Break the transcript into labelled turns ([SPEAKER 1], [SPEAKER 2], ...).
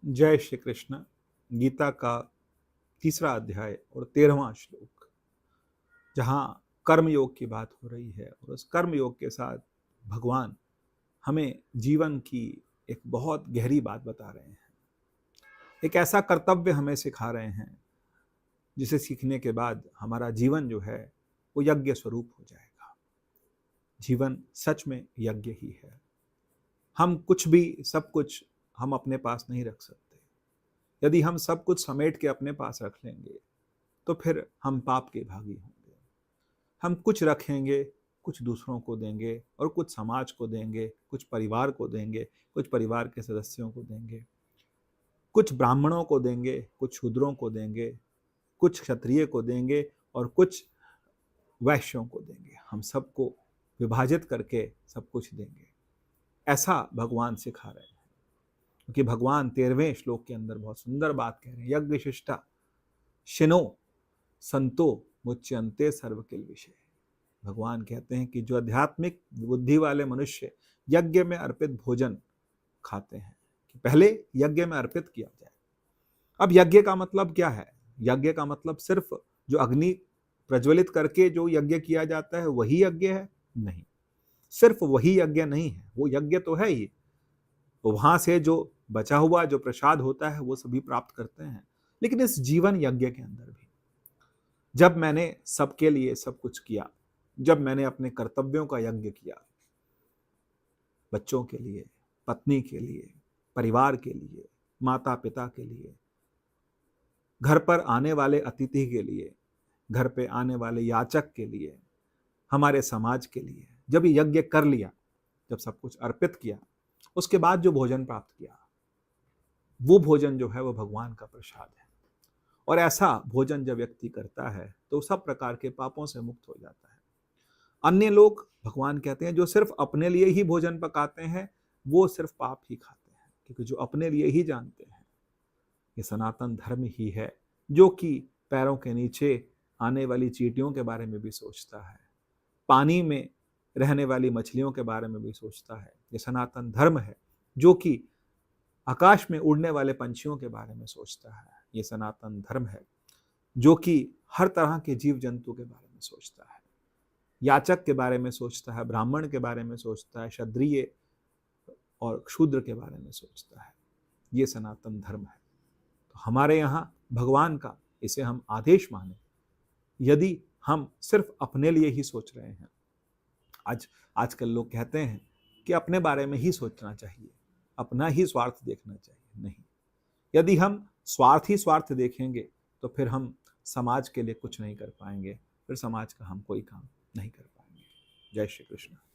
[SPEAKER 1] जय श्री कृष्ण। गीता का तीसरा अध्याय और 13वां श्लोक, जहाँ कर्म योग की बात हो रही है और उस कर्म योग के साथ भगवान हमें जीवन की एक बहुत गहरी बात बता रहे हैं। एक ऐसा कर्तव्य हमें सिखा रहे हैं जिसे सीखने के बाद हमारा जीवन जो है वो यज्ञ स्वरूप हो जाएगा। जीवन सच में यज्ञ ही है। हम कुछ भी सब कुछ हम अपने पास नहीं रख सकते। यदि हम सब कुछ समेट के अपने पास रख लेंगे तो फिर हम पाप के भागी होंगे। हम कुछ रखेंगे, कुछ दूसरों को देंगे और कुछ समाज को देंगे, कुछ परिवार को देंगे, कुछ परिवार के सदस्यों को देंगे, कुछ ब्राह्मणों को देंगे, कुछ शूद्रों को देंगे, कुछ क्षत्रिय को देंगे और कुछ वैश्यों को देंगे। हम सबको विभाजित करके सब कुछ देंगे। ऐसा भगवान सिखा रहे हैं, क्योंकि भगवान 13वें श्लोक के अंदर बहुत सुंदर बात कह रहे हैं। यज्ञ शिष्टा शिनो संतो मुच्यन्ते सर्व किल विषय। भगवान कहते हैं कि जो आध्यात्मिक बुद्धि वाले मनुष्य यज्ञ में अर्पित भोजन खाते हैं, कि पहले यज्ञ में अर्पित किया जाए। अब यज्ञ का मतलब क्या है? यज्ञ का मतलब सिर्फ जो अग्नि प्रज्वलित करके जो यज्ञ किया जाता है वही यज्ञ है? नहीं, सिर्फ वही यज्ञ नहीं है। वो यज्ञ तो है ही, तो वहां से जो बचा हुआ जो प्रसाद होता है वो सभी प्राप्त करते हैं। लेकिन इस जीवन यज्ञ के अंदर भी जब मैंने सबके लिए सब कुछ किया, जब मैंने अपने कर्तव्यों का यज्ञ किया, बच्चों के लिए, पत्नी के लिए, परिवार के लिए, माता पिता के लिए, घर पर आने वाले अतिथि के लिए, घर पे आने वाले याचक के लिए, हमारे समाज के लिए, जब ये यज्ञ कर लिया, जब सब कुछ अर्पित किया, उसके बाद जो भोजन प्राप्त किया, वो भोजन जो है वो भगवान का प्रसाद है। और ऐसा भोजन जब व्यक्ति करता है तो सब प्रकार के पापों से मुक्त हो जाता है। अन्य लोग, भगवान कहते हैं, जो सिर्फ अपने लिए ही भोजन पकाते हैं वो सिर्फ पाप ही खाते हैं, क्योंकि जो अपने लिए ही जानते हैं ये सनातन धर्म ही है, जो कि पैरों के नीचे आने वाली चींटियों के बारे में भी सोचता है, पानी में रहने वाली मछलियों के बारे में भी सोचता है। ये सनातन धर्म है जो कि आकाश में उड़ने वाले पंछियों के बारे में सोचता है। ये सनातन धर्म है जो कि हर तरह के जीव जंतु के बारे में सोचता है, याचक के बारे में सोचता है, ब्राह्मण के बारे में सोचता है, क्षत्रिय और शूद्र के बारे में सोचता है। ये सनातन धर्म है। तो हमारे यहाँ भगवान का इसे हम आदेश माने। यदि हम सिर्फ अपने लिए ही सोच रहे हैं, आजकल लोग कहते हैं कि अपने बारे में ही सोचना चाहिए, अपना ही स्वार्थ देखना चाहिए। नहीं, यदि हम स्वार्थ ही स्वार्थ देखेंगे तो फिर हम समाज के लिए कुछ नहीं कर पाएंगे, फिर समाज का हम कोई काम नहीं कर पाएंगे। जय श्री कृष्ण।